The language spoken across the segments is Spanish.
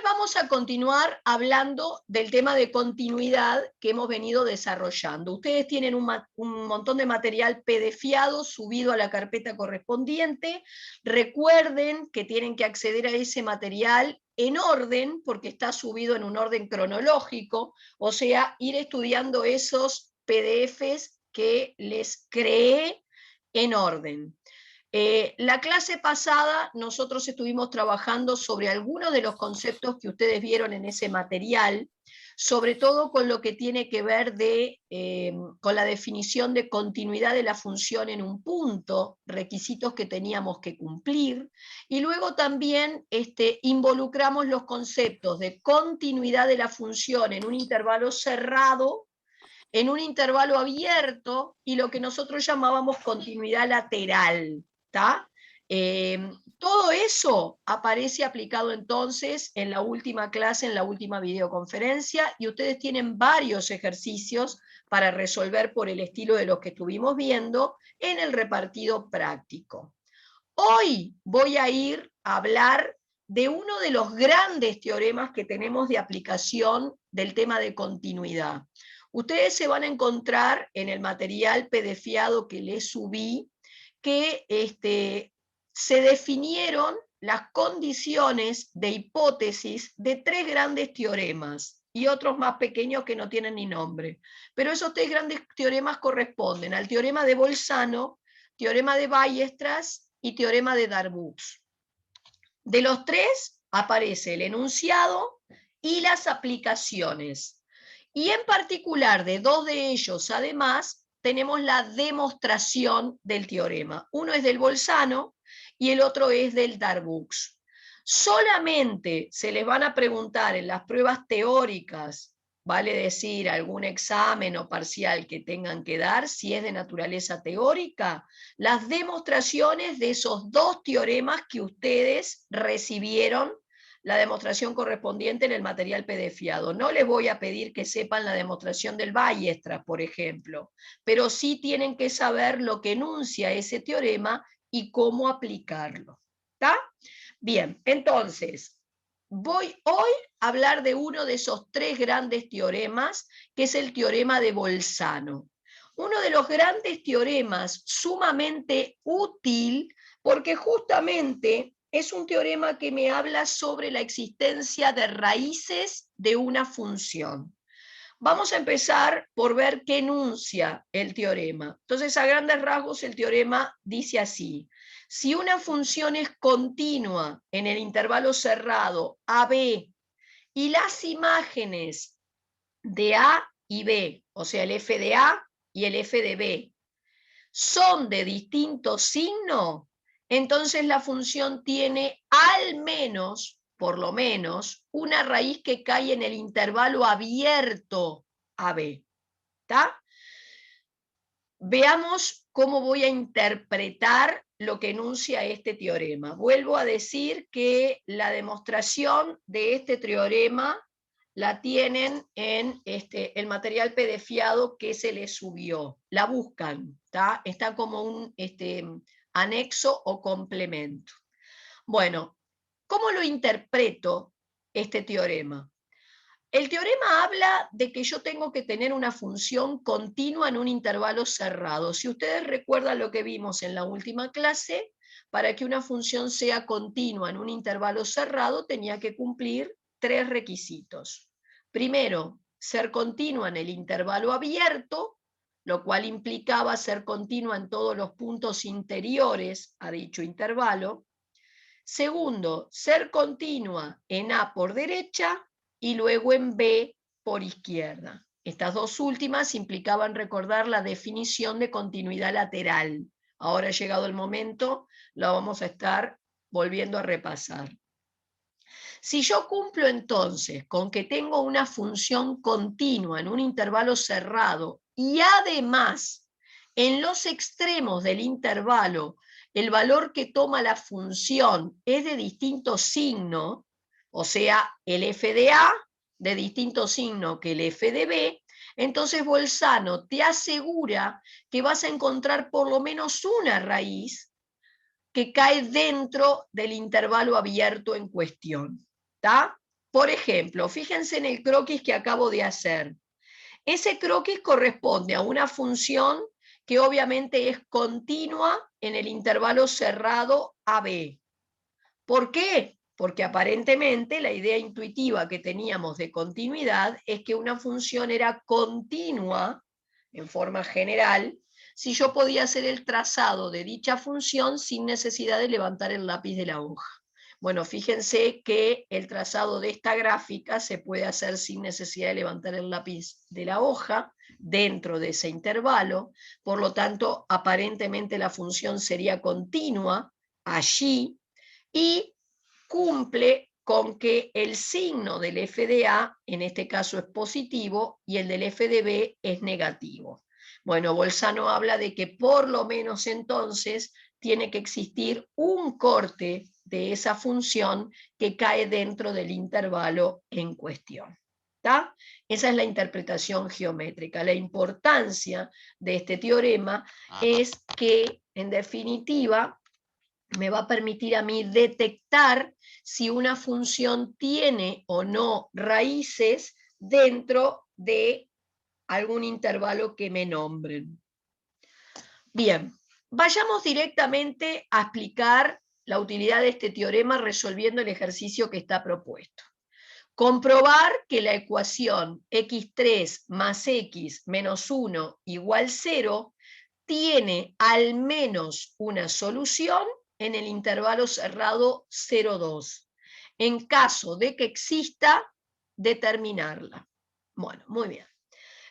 vamos a continuar hablando del tema de continuidad que hemos venido desarrollando. Ustedes tienen un montón de material PDFiado subido a la carpeta correspondiente. Recuerden que tienen que acceder a ese material en orden, porque está subido en un orden cronológico, o sea, ir estudiando esos PDFs que les creé en orden. La clase pasada nosotros estuvimos trabajando sobre algunos de los conceptos que ustedes vieron en ese material, sobre todo con lo que tiene que ver con la definición de continuidad de la función en un punto, requisitos que teníamos que cumplir, y luego también involucramos los conceptos de continuidad de la función en un intervalo cerrado, en un intervalo abierto, y lo que nosotros llamábamos continuidad lateral. ¿Tá? Todo eso aparece aplicado entonces en la última clase, en la última videoconferencia, y ustedes tienen varios ejercicios para resolver por el estilo de los que estuvimos viendo en el repartido práctico. Hoy voy a ir a hablar de uno de los grandes teoremas que tenemos de aplicación del tema de continuidad. Ustedes se van a encontrar en el material PDFiado que les subí que se definieron las condiciones de hipótesis de tres grandes teoremas y otros más pequeños que no tienen ni nombre. Pero esos tres grandes teoremas corresponden al teorema de Bolzano, teorema de Weierstrass y teorema de Darboux. De los tres aparece el enunciado y las aplicaciones. Y en particular de dos de ellos, además, tenemos la demostración del teorema. Uno es del Bolzano y el otro es del Darboux. Solamente se les van a preguntar en las pruebas teóricas, vale decir, algún examen o parcial que tengan que dar, si es de naturaleza teórica, las demostraciones de esos dos teoremas que ustedes recibieron, la demostración correspondiente en el material PDFiado. No les voy a pedir que sepan la demostración del Weierstrass, por ejemplo, pero sí tienen que saber lo que enuncia ese teorema y cómo aplicarlo. ¿Está? Bien, entonces, voy hoy a hablar de uno de esos tres grandes teoremas, que es el teorema de Bolzano. Uno de los grandes teoremas sumamente útil, porque justamente es un teorema que me habla sobre la existencia de raíces de una función. Vamos a empezar por ver qué enuncia el teorema. Entonces, a grandes rasgos, el teorema dice así: si una función es continua en el intervalo cerrado AB y las imágenes de A y B, o sea, el f de A y el f de B, son de distinto signo, entonces la función tiene al menos, por lo menos, una raíz que cae en el intervalo abierto AB. ¿Está? Veamos cómo voy a interpretar lo que enuncia este teorema. Vuelvo a decir que la demostración de este teorema la tienen en el material PDFiado que se les subió. La buscan, está como un anexo o complemento. Bueno, ¿cómo lo interpreto este teorema? El teorema habla de que yo tengo que tener una función continua en un intervalo cerrado. Si ustedes recuerdan lo que vimos en la última clase, para que una función sea continua en un intervalo cerrado tenía que cumplir tres requisitos. Primero, ser continua en el intervalo abierto, lo cual implicaba ser continua en todos los puntos interiores a dicho intervalo. Segundo, ser continua en A por derecha y luego en B por izquierda. Estas dos últimas implicaban recordar la definición de continuidad lateral. Ahora ha llegado el momento, lo vamos a estar volviendo a repasar. Si yo cumplo entonces con que tengo una función continua en un intervalo cerrado y además en los extremos del intervalo el valor que toma la función es de distinto signo, o sea, el f de A de distinto signo que el f de B, entonces Bolzano te asegura que vas a encontrar por lo menos una raíz que cae dentro del intervalo abierto en cuestión. ¿Está? Por ejemplo, fíjense en el croquis que acabo de hacer. Ese croquis corresponde a una función que obviamente es continua en el intervalo cerrado AB. ¿Por qué? Porque aparentemente la idea intuitiva que teníamos de continuidad es que una función era continua en forma general si yo podía hacer el trazado de dicha función sin necesidad de levantar el lápiz de la hoja. Bueno, fíjense que el trazado de esta gráfica se puede hacer sin necesidad de levantar el lápiz de la hoja dentro de ese intervalo, por lo tanto, aparentemente la función sería continua allí y cumple con que el signo del f de A, en este caso es positivo, y el del f de B es negativo. Bueno, Bolzano habla de que por lo menos entonces tiene que existir un corte de esa función que cae dentro del intervalo en cuestión. ¿Tá? Esa es la interpretación geométrica. La importancia de este teorema es que, en definitiva, me va a permitir a mí detectar si una función tiene o no raíces dentro de algún intervalo que me nombren. Bien, vayamos directamente a explicar la utilidad de este teorema resolviendo el ejercicio que está propuesto. Comprobar que la ecuación x3 más x menos 1 igual 0 tiene al menos una solución en el intervalo cerrado 0,2. En caso de que exista, determinarla. Bueno, muy bien.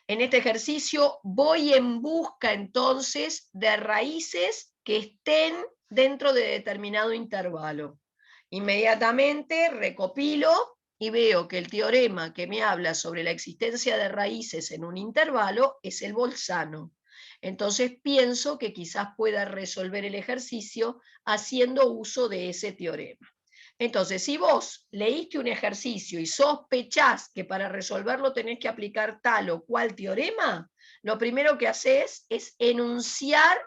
En este ejercicio voy en busca entonces de raíces que estén dentro de determinado intervalo. Inmediatamente recopilo y veo que el teorema que me habla sobre la existencia de raíces en un intervalo es el bolzano. Entonces pienso que quizás pueda resolver el ejercicio haciendo uso de ese teorema. Entonces, si vos leíste un ejercicio y sospechás que para resolverlo tenés que aplicar tal o cual teorema, lo primero que haces es enunciar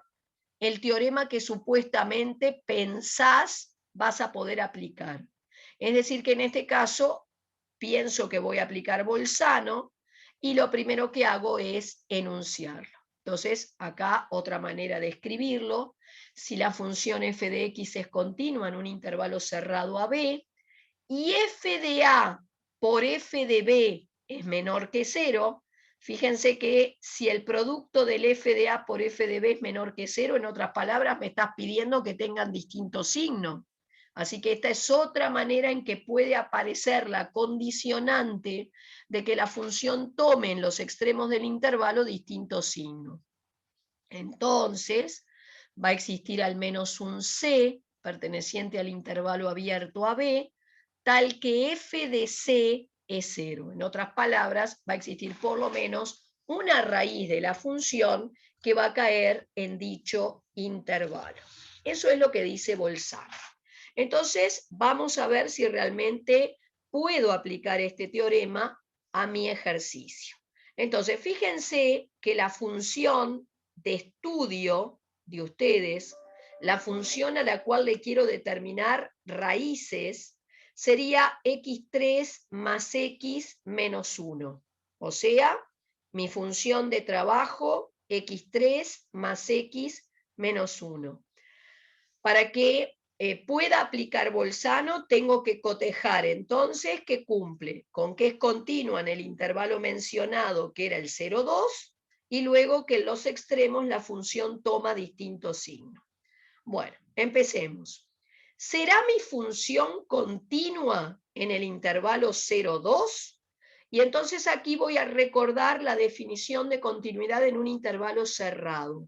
el teorema que supuestamente pensás vas a poder aplicar. Es decir, que en este caso pienso que voy a aplicar Bolzano y lo primero que hago es enunciarlo. Entonces, acá otra manera de escribirlo: si la función f de x es continua en un intervalo cerrado a b y f de a por f de b es menor que 0, fíjense que si el producto del f de a por f de b es menor que 0, en otras palabras me estás pidiendo que tengan distintos signos. Así que esta es otra manera en que puede aparecer la condicionante de que la función tome en los extremos del intervalo distintos signos. Entonces, va a existir al menos un C perteneciente al intervalo abierto a B, tal que f de C es 0. En otras palabras, va a existir por lo menos una raíz de la función que va a caer en dicho intervalo. Eso es lo que dice Bolzano. Entonces, vamos a ver si realmente puedo aplicar este teorema a mi ejercicio. Entonces, fíjense que la función de estudio de ustedes, la función a la cual le quiero determinar raíces, sería x3 más x menos 1. O sea, mi función de trabajo, x3 más x menos 1. Para que pueda aplicar Bolzano, tengo que cotejar entonces que cumple con que es continua en el intervalo mencionado, que era el 0,2, y luego que en los extremos la función toma distintos signos. Bueno, empecemos. ¿Será mi función continua en el intervalo 0,2? Y entonces aquí voy a recordar la definición de continuidad en un intervalo cerrado.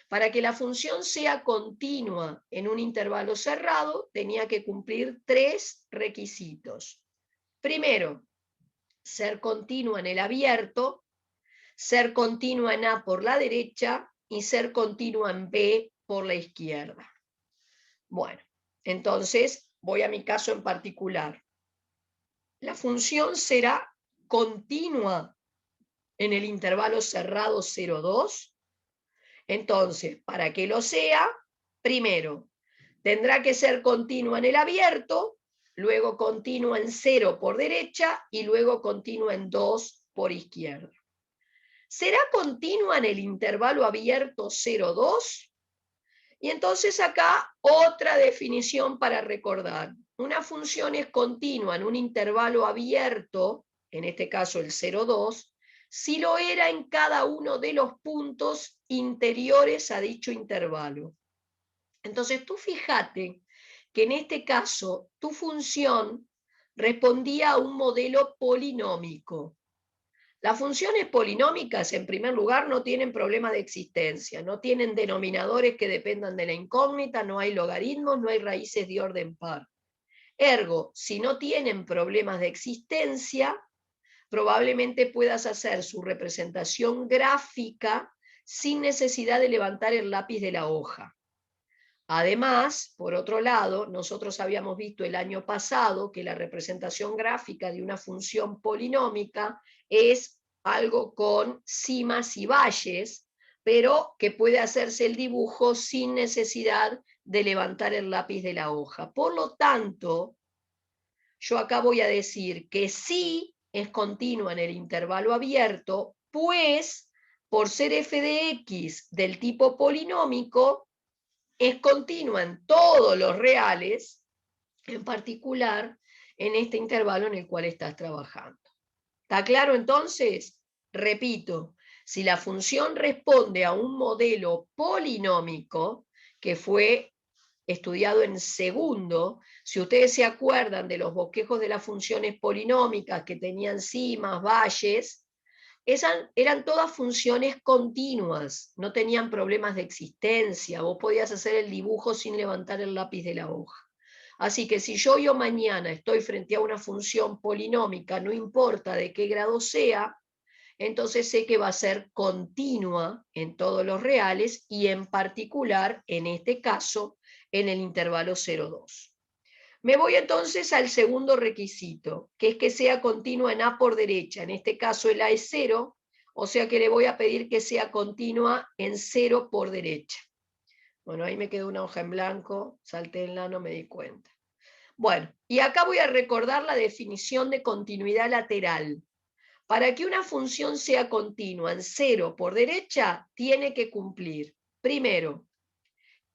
Para que la función sea continua en un intervalo cerrado, tenía que cumplir 3 requisitos. Primero, ser continua en el abierto, ser continua en A por la derecha y ser continua en B por la izquierda. Bueno, entonces voy a mi caso en particular. La función será continua en el intervalo cerrado 0,2. Entonces, para que lo sea, primero, tendrá que ser continua en el abierto, luego continua en 0 por derecha y luego continua en 2 por izquierda. ¿Será continua en el intervalo abierto 0, 2? Y entonces acá otra definición para recordar. Una función es continua en un intervalo abierto, en este caso el 0, 2, si lo era en cada uno de los puntos interiores a dicho intervalo. Entonces tú fíjate que en este caso tu función respondía a un modelo polinómico. Las funciones polinómicas, en primer lugar, no tienen problema de existencia, no tienen denominadores que dependan de la incógnita, no hay logaritmos, no hay raíces de orden par. Ergo, si no tienen problemas de existencia, probablemente puedas hacer su representación gráfica sin necesidad de levantar el lápiz de la hoja. Además, por otro lado, nosotros habíamos visto el año pasado que la representación gráfica de una función polinómica es algo con cimas y valles, pero que puede hacerse el dibujo sin necesidad de levantar el lápiz de la hoja. Por lo tanto, yo acá voy a decir que sí es continua en el intervalo abierto, pues por ser f de x del tipo polinómico, es continua en todos los reales, en particular en este intervalo en el cual estás trabajando. ¿Está claro entonces? Repito, si la función responde a un modelo polinómico, que fue estudiado en segundo, si ustedes se acuerdan de los bosquejos de las funciones polinómicas que tenían cimas, valles, eran todas funciones continuas, no tenían problemas de existencia, vos podías hacer el dibujo sin levantar el lápiz de la hoja. Así que si yo mañana estoy frente a una función polinómica, no importa de qué grado sea, entonces sé que va a ser continua en todos los reales y en particular, en este caso, en el intervalo 0,2. Me voy entonces al segundo requisito, que es que sea continua en A por derecha. En este caso el A es 0, o sea que le voy a pedir que sea continua en 0 por derecha. Bueno, ahí me quedó una hoja en blanco, salté en la, no me di cuenta. Bueno, y acá voy a recordar la definición de continuidad lateral. Para que una función sea continua en 0 por derecha, tiene que cumplir, primero,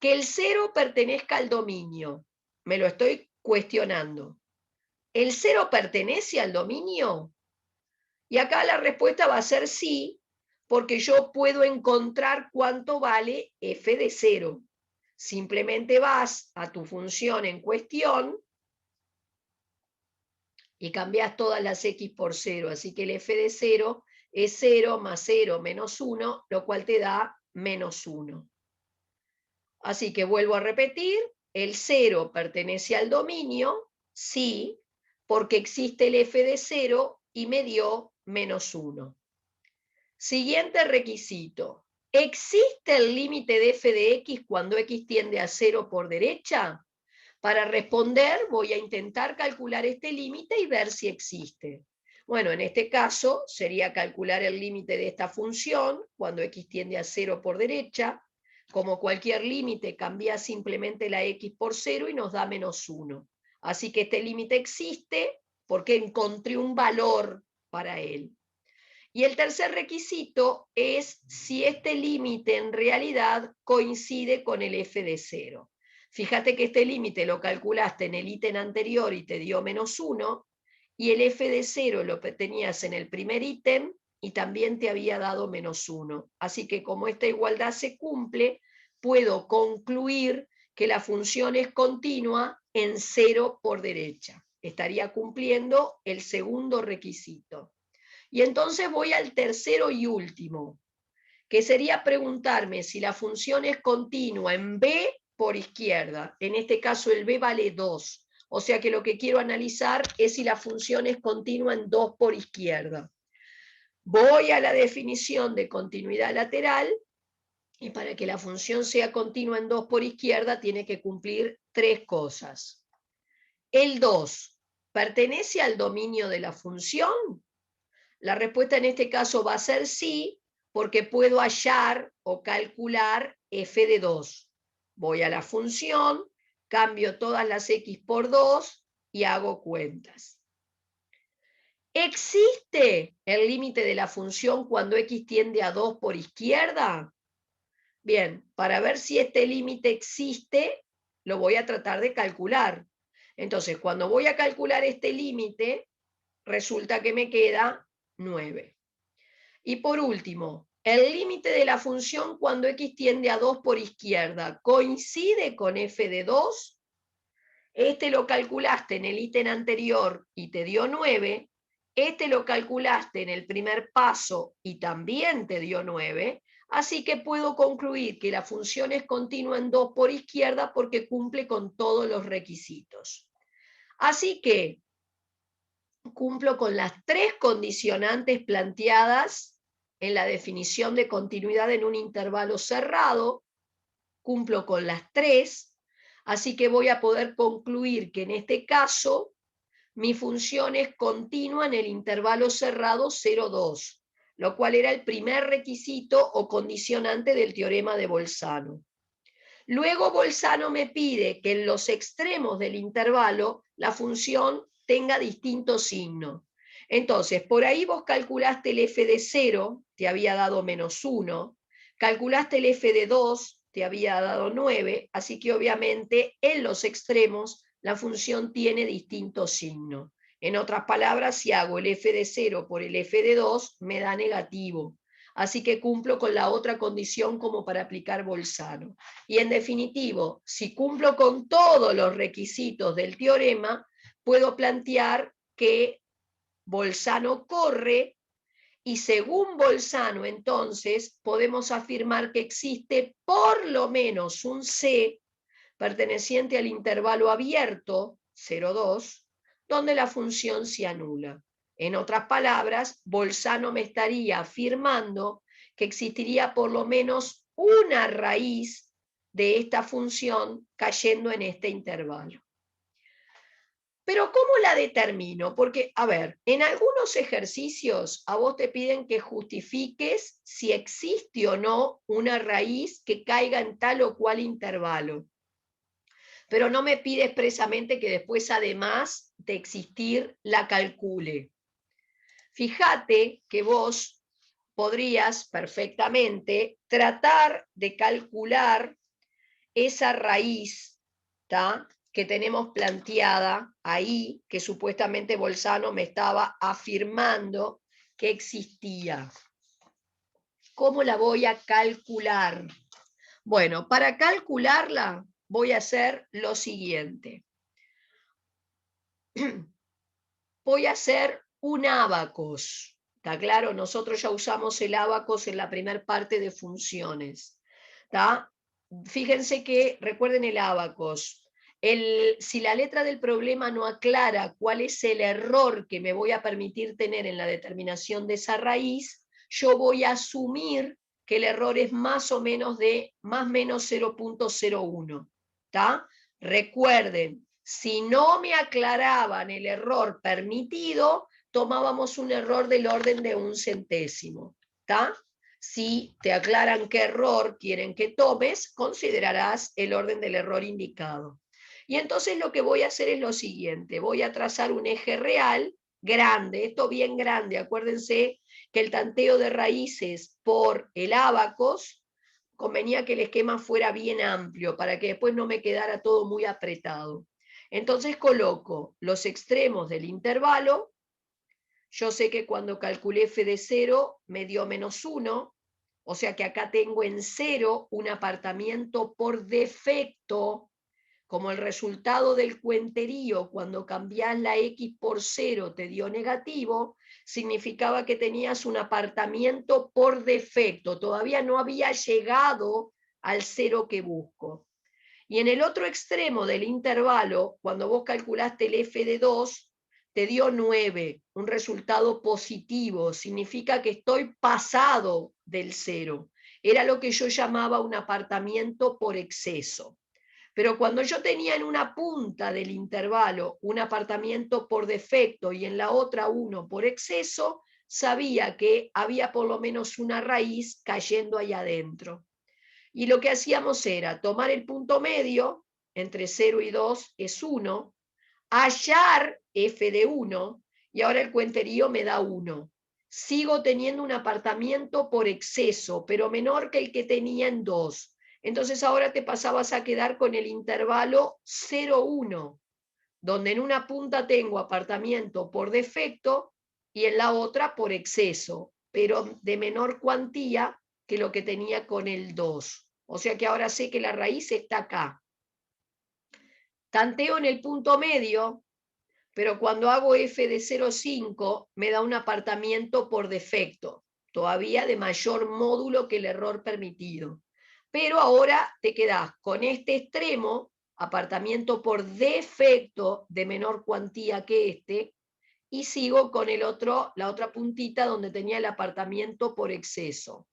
que el 0 pertenezca al dominio. Me lo estoy cuestionando. ¿El 0 pertenece al dominio? Y acá la respuesta va a ser sí, porque yo puedo encontrar cuánto vale f de 0. Simplemente vas a tu función en cuestión y cambias todas las x por 0. Así que el f de 0 es 0 más 0 menos 1, lo cual te da menos 1. Así que vuelvo a repetir, el 0 pertenece al dominio, sí, porque existe el f de 0 y me dio menos 1. Siguiente requisito. ¿Existe el límite de f de x cuando x tiende a 0 por derecha? Para responder voy a intentar calcular este límite y ver si existe. Bueno, en este caso sería calcular el límite de esta función cuando x tiende a 0 por derecha. Como cualquier límite, cambia simplemente la x por 0 y nos da menos 1. Así que este límite existe porque encontré un valor para él. Y el tercer requisito es si este límite en realidad coincide con el f de 0. Fíjate que este límite lo calculaste en el ítem anterior y te dio menos 1, y el f de 0 lo tenías en el primer ítem y también te había dado menos 1. Así que como esta igualdad se cumple, puedo concluir que la función es continua en 0 por derecha. Estaría cumpliendo el segundo requisito. Y entonces voy al tercero y último, que sería preguntarme si la función es continua en B por izquierda. En este caso el B vale 2. O sea que lo que quiero analizar es si la función es continua en 2 por izquierda. Voy a la definición de continuidad lateral y para que la función sea continua en 2 por izquierda tiene que cumplir 3 cosas. El 2, ¿pertenece al dominio de la función? La respuesta en este caso va a ser sí, porque puedo hallar o calcular f de 2. Voy a la función, cambio todas las x por 2 y hago cuentas. ¿Existe el límite de la función cuando x tiende a 2 por izquierda? Bien, para ver si este límite existe, lo voy a tratar de calcular. Entonces, cuando voy a calcular este límite, resulta que me queda 9. Y por último, el límite de la función cuando x tiende a 2 por izquierda, ¿coincide con f de 2? Este lo calculaste en el ítem anterior y te dio 9. Este lo calculaste en el primer paso y también te dio 9. Así que puedo concluir que la función es continua en 2 por izquierda porque cumple con todos los requisitos. Así que cumplo con las 3 condicionantes planteadas en la definición de continuidad en un intervalo cerrado. Cumplo con las 3, así que voy a poder concluir que en este caso mi función es continua en el intervalo cerrado 0,2, lo cual era el primer requisito o condicionante del teorema de Bolzano. Luego Bolzano me pide que en los extremos del intervalo la función tenga distinto signo. Entonces, por ahí vos calculaste el f de 0, te había dado -1, calculaste el f de 2, te había dado 9, así que obviamente en los extremos la función tiene distinto signo. En otras palabras, si hago el f de 0 por el f de 2, me da negativo. Así que cumplo con la otra condición como para aplicar Bolzano. Y en definitivo, si cumplo con todos los requisitos del teorema, puedo plantear que Bolzano corre, y según Bolzano, entonces, podemos afirmar que existe por lo menos un C perteneciente al intervalo abierto, 0,2, donde la función se anula. En otras palabras, Bolzano me estaría afirmando que existiría por lo menos una raíz de esta función cayendo en este intervalo. Pero ¿cómo la determino? Porque, a ver, en algunos ejercicios a vos te piden que justifiques si existe o no una raíz que caiga en tal o cual intervalo. Pero no me pide expresamente que después, además de existir, la calcule. Fíjate que vos podrías perfectamente tratar de calcular esa raíz, ¿tá?, que tenemos planteada ahí, que supuestamente Bolzano me estaba afirmando que existía. ¿Cómo la voy a calcular? Bueno, para calcularla voy a hacer lo siguiente. Voy a hacer un ábacos. ¿Está claro? Nosotros ya usamos el ábacos en la primera parte de funciones. ¿Está? Fíjense que, recuerden el ábacos, si la letra del problema no aclara cuál es el error que me voy a permitir tener en la determinación de esa raíz, yo voy a asumir que el error es más o menos de más o menos 0,01. ¿Está? Recuerden, si no me aclaraban el error permitido, tomábamos un error del orden de 1 centésimo. ¿Está? Si te aclaran qué error quieren que tomes, considerarás el orden del error indicado. Y entonces lo que voy a hacer es lo siguiente, voy a trazar un eje real grande, esto bien grande, acuérdense que el tanteo de raíces por el ábacos convenía que el esquema fuera bien amplio para que después no me quedara todo muy apretado. Entonces coloco los extremos del intervalo. Yo sé que cuando calculé f de 0 me dio -1, o sea que acá tengo en 0 un apartamiento por defecto, como el resultado del cuenterío cuando cambiás la x por 0 te dio negativo, significaba que tenías un apartamiento por defecto, todavía no había llegado al 0 que busco. Y en el otro extremo del intervalo, cuando vos calculaste el f de 2, te dio 9, un resultado positivo, significa que estoy pasado del 0. Era lo que yo llamaba un apartamiento por exceso. Pero cuando yo tenía en una punta del intervalo un apartamiento por defecto y en la otra uno por exceso, sabía que había por lo menos una raíz cayendo ahí adentro. Y lo que hacíamos era tomar el punto medio, entre 0 y 2 es 1, hallar f de 1, y ahora el cuenterío me da 1. Sigo teniendo un apartamiento por exceso, pero menor que el que tenía en 2. Entonces ahora te pasabas a quedar con el intervalo 0, 1, donde en una punta tengo apartamiento por defecto y en la otra por exceso, pero de menor cuantía que lo que tenía con el 2. O sea que ahora sé que la raíz está acá. Tanteo en el punto medio, pero cuando hago f de 0,5 me da un apartamiento por defecto, todavía de mayor módulo que el error permitido. Pero ahora te quedás con este extremo, apartamiento por defecto de menor cuantía que este, y sigo con el otro, la otra puntita donde tenía el apartamiento por exceso.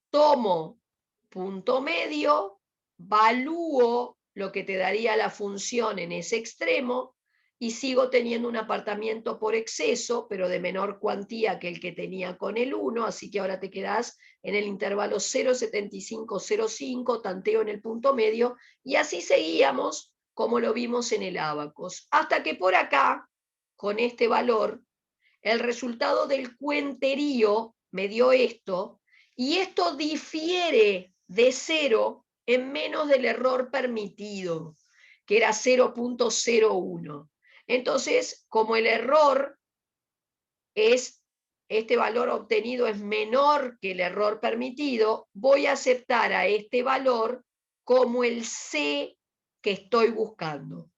Tomo punto medio, valúo lo que te daría la función en ese extremo y sigo teniendo un apartamiento por exceso, pero de menor cuantía que el que tenía con el 1, así que ahora te quedás en el intervalo 0,7505, tanteo en el punto medio, y así seguíamos como lo vimos en el ábacos, hasta que por acá, con este valor, el resultado del cuenterío me dio esto, y esto difiere de 0 en menos del error permitido, que era 0,01. Entonces, como el error es, este valor obtenido es menor que el error permitido, voy a aceptar a este valor como el C que estoy buscando.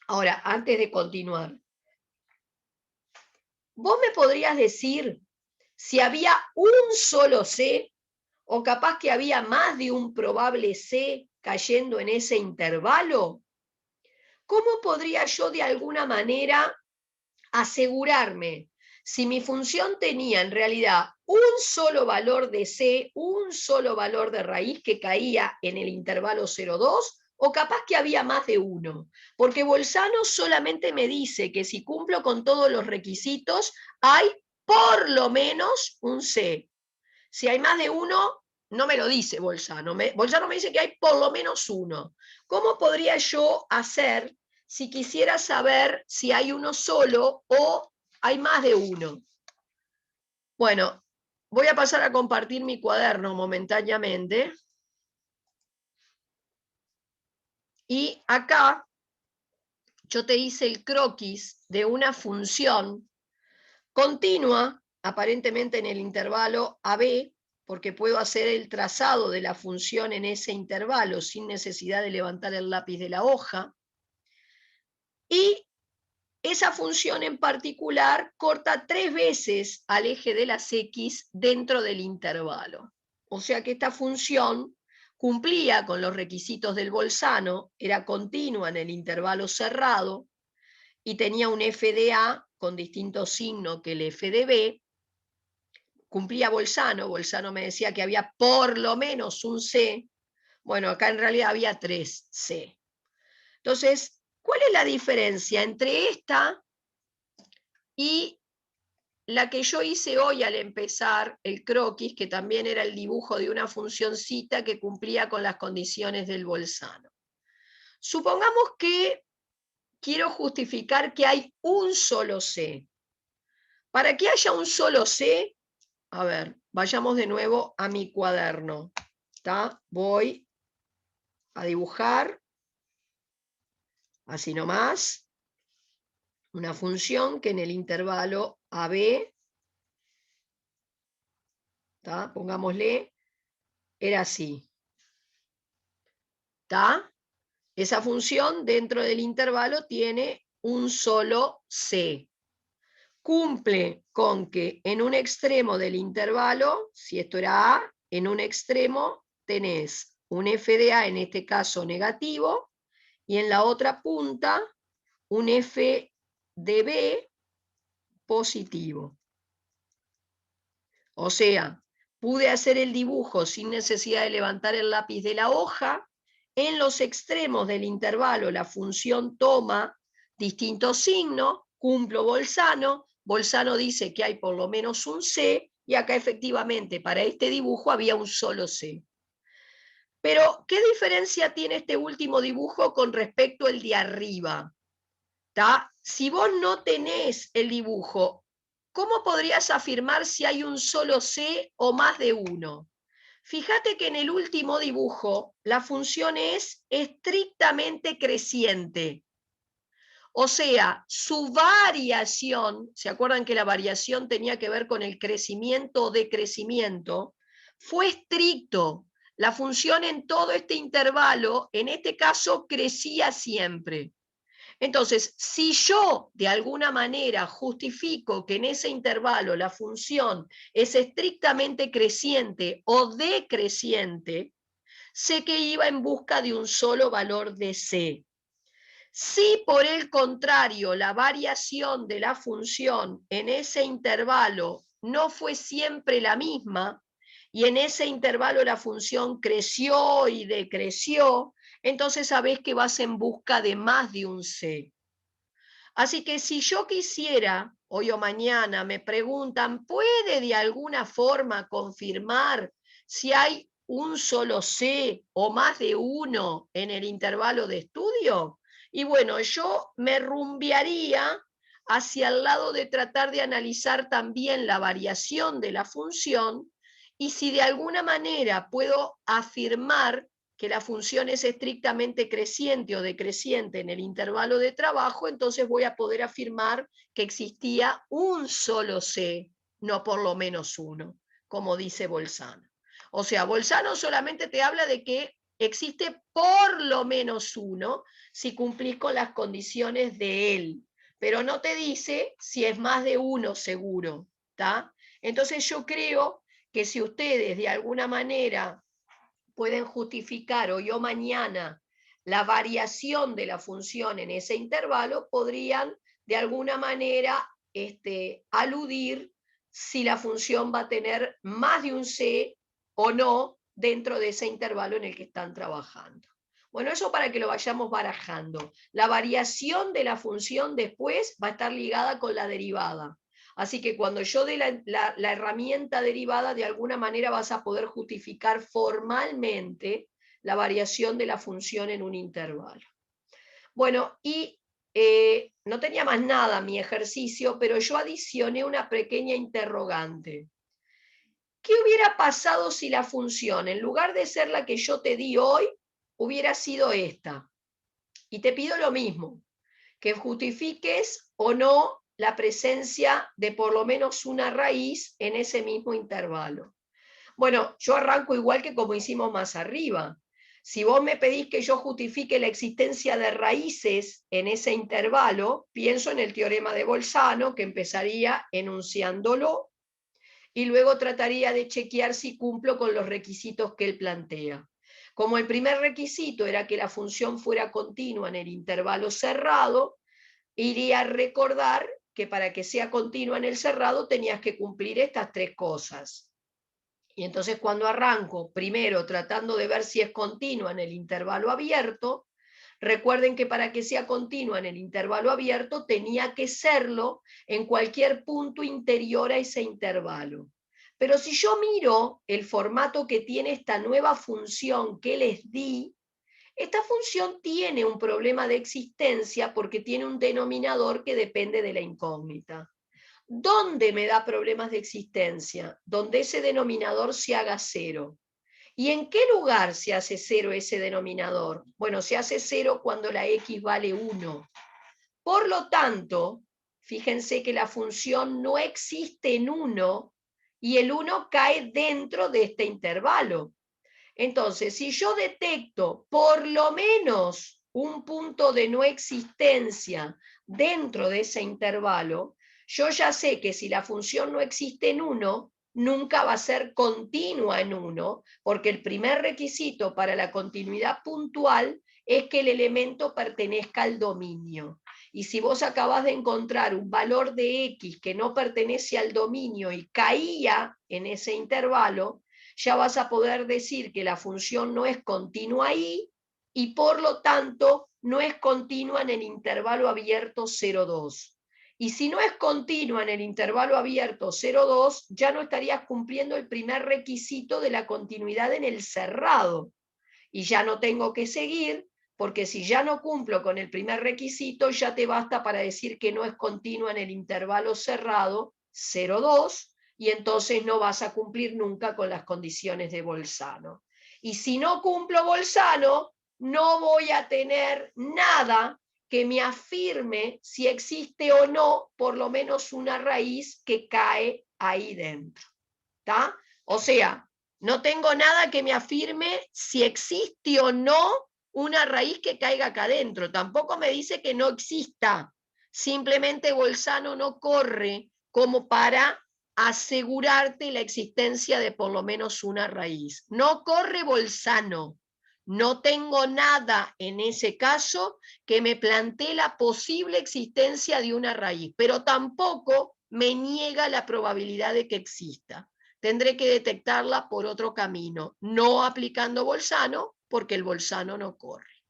Ahora, antes de continuar, ¿vos me podrías decir si había un solo C, o capaz que había más de un probable C cayendo en ese intervalo? ¿Cómo podría yo de alguna manera asegurarme si mi función tenía en realidad un solo valor de C, un solo valor de raíz que caía en el intervalo 0,2, o capaz que había más de uno? Porque Bolzano solamente me dice que si cumplo con todos los requisitos, hay por lo menos un C. Si hay más de uno, no me lo dice Bolzano. Bolzano me dice que hay por lo menos uno. ¿Cómo podría yo hacer si quisiera saber si hay uno solo o hay más de uno? Bueno, voy a pasar a compartir mi cuaderno momentáneamente. Y acá yo te hice el croquis de una función continua, aparentemente en el intervalo AB, porque puedo hacer el trazado de la función en ese intervalo sin necesidad de levantar el lápiz de la hoja. Y esa función en particular corta 3 veces al eje de las X dentro del intervalo. O sea que esta función cumplía con los requisitos del Bolzano, era continua en el intervalo cerrado y tenía un f de A con distinto signo que el f de B. Cumplía Bolzano me decía que había por lo menos un C. Bueno, acá en realidad había 3 C. Entonces, ¿cuál es la diferencia entre esta y la que yo hice hoy al empezar el croquis, que también era el dibujo de una funcioncita que cumplía con las condiciones del Bolzano? Supongamos que quiero justificar que hay un solo C. Para que haya un solo C, a ver, vayamos de nuevo a mi cuaderno. ¿Está? Voy a dibujar, así nomás, una función que en el intervalo AB, ¿está? Pongámosle, era así. ¿Está? Esa función dentro del intervalo tiene un solo C. Cumple con que en un extremo del intervalo, si esto era A, en un extremo tenés un f de A, en este caso negativo, y en la otra punta un f de B positivo. O sea, pude hacer el dibujo sin necesidad de levantar el lápiz de la hoja. En los extremos del intervalo la función toma distintos signos, cumplo Bolzano, Bolzano dice que hay por lo menos un C, y acá efectivamente para este dibujo había un solo C. Pero, ¿qué diferencia tiene este último dibujo con respecto al de arriba? ¿Tá? Si vos no tenés el dibujo, ¿cómo podrías afirmar si hay un solo C o más de uno? Fíjate que en el último dibujo la función es estrictamente creciente. O sea, su variación, ¿se acuerdan que la variación tenía que ver con el crecimiento o decrecimiento? Fue estricto. La función en todo este intervalo, en este caso, crecía siempre. Entonces, si yo de alguna manera justifico que en ese intervalo la función es estrictamente creciente o decreciente, sé que iba en busca de un solo valor de C. Si por el contrario la variación de la función en ese intervalo no fue siempre la misma, y en ese intervalo la función creció y decreció, entonces sabés que vas en busca de más de un C. Así que si yo quisiera, hoy o mañana me preguntan, ¿puede de alguna forma confirmar si hay un solo C o más de uno en el intervalo de estudio? Y bueno, yo me rumbearía hacia el lado de tratar de analizar también la variación de la función y si de alguna manera puedo afirmar que la función es estrictamente creciente o decreciente en el intervalo de trabajo, entonces voy a poder afirmar que existía un solo C, no por lo menos uno, como dice Bolzano. O sea, Bolzano solamente te habla de que existe por lo menos uno si cumplís con las condiciones de él, pero no te dice si es más de uno seguro, ¿tá? Entonces yo creo que si ustedes de alguna manera pueden justificar hoy o mañana la variación de la función en ese intervalo, podrían de alguna manera aludir si la función va a tener más de un C o no dentro de ese intervalo en el que están trabajando. Bueno, eso para que lo vayamos barajando. La variación de la función después va a estar ligada con la derivada. Así que cuando yo dé la herramienta derivada, de alguna manera vas a poder justificar formalmente la variación de la función en un intervalo. Bueno, y no tenía más nada mi ejercicio, pero yo adicioné una pequeña interrogante. ¿Qué hubiera pasado si la función, en lugar de ser la que yo te di hoy, hubiera sido esta? Y te pido lo mismo, que justifiques o no la presencia de por lo menos una raíz en ese mismo intervalo. Bueno, yo arranco igual que como hicimos más arriba. Si vos me pedís que yo justifique la existencia de raíces en ese intervalo, pienso en el teorema de Bolzano, que empezaría enunciándolo y luego trataría de chequear si cumplo con los requisitos que él plantea. Como el primer requisito era que la función fuera continua en el intervalo cerrado, iría a recordar que para que sea continua en el cerrado tenías que cumplir estas tres cosas. Y entonces cuando arranco, primero tratando de ver si es continua en el intervalo abierto, recuerden que para que sea continua en el intervalo abierto tenía que serlo en cualquier punto interior a ese intervalo. Pero si yo miro el formato que tiene esta nueva función que les di, esta función tiene un problema de existencia porque tiene un denominador que depende de la incógnita. ¿Dónde me da problemas de existencia? Donde ese denominador se haga cero. ¿Y en qué lugar se hace cero ese denominador? Bueno, se hace cero cuando la x vale 1. Por lo tanto, fíjense que la función no existe en 1 y el 1 cae dentro de este intervalo. Entonces, si yo detecto por lo menos un punto de no existencia dentro de ese intervalo, yo ya sé que si la función no existe en 1, nunca va a ser continua en 1, porque el primer requisito para la continuidad puntual es que el elemento pertenezca al dominio. Y si vos acabás de encontrar un valor de x que no pertenece al dominio y caía en ese intervalo, ya vas a poder decir que la función no es continua ahí y por lo tanto no es continua en el intervalo abierto 0,2. Y si no es continua en el intervalo abierto 0,2, ya no estarías cumpliendo el primer requisito de la continuidad en el cerrado. y ya no tengo que seguir, porque si ya no cumplo con el primer requisito, ya te basta para decir que no es continua en el intervalo cerrado 0,2, y entonces no vas a cumplir nunca con las condiciones de Bolzano. Y si no cumplo Bolzano, no voy a tener nada que me afirme si existe o no por lo menos una raíz que cae ahí dentro. ¿Está? O sea, no tengo nada que me afirme si existe o no una raíz que caiga acá adentro. Tampoco me dice que no exista. Simplemente Bolzano no corre como para asegurarte la existencia de por lo menos una raíz. No corre Bolzano. No tengo nada en ese caso que me plantee la posible existencia de una raíz, pero tampoco me niega la probabilidad de que exista. Tendré que detectarla por otro camino, no aplicando Bolzano, porque el Bolzano no corre.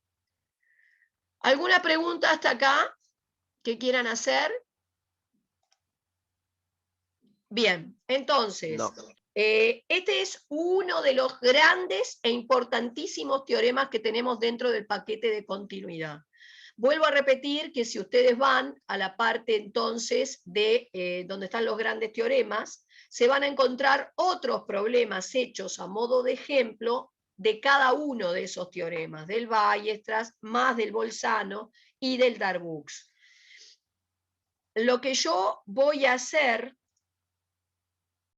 ¿Alguna pregunta hasta acá que quieran hacer? Bien, entonces, No. este es uno de los grandes e importantísimos teoremas que tenemos dentro del paquete de continuidad. Vuelvo a repetir que si ustedes van a la parte entonces de donde están los grandes teoremas, se van a encontrar otros problemas hechos a modo de ejemplo de cada uno de esos teoremas, del Weierstrass, más del Bolzano y del Darboux. Lo que yo voy a hacer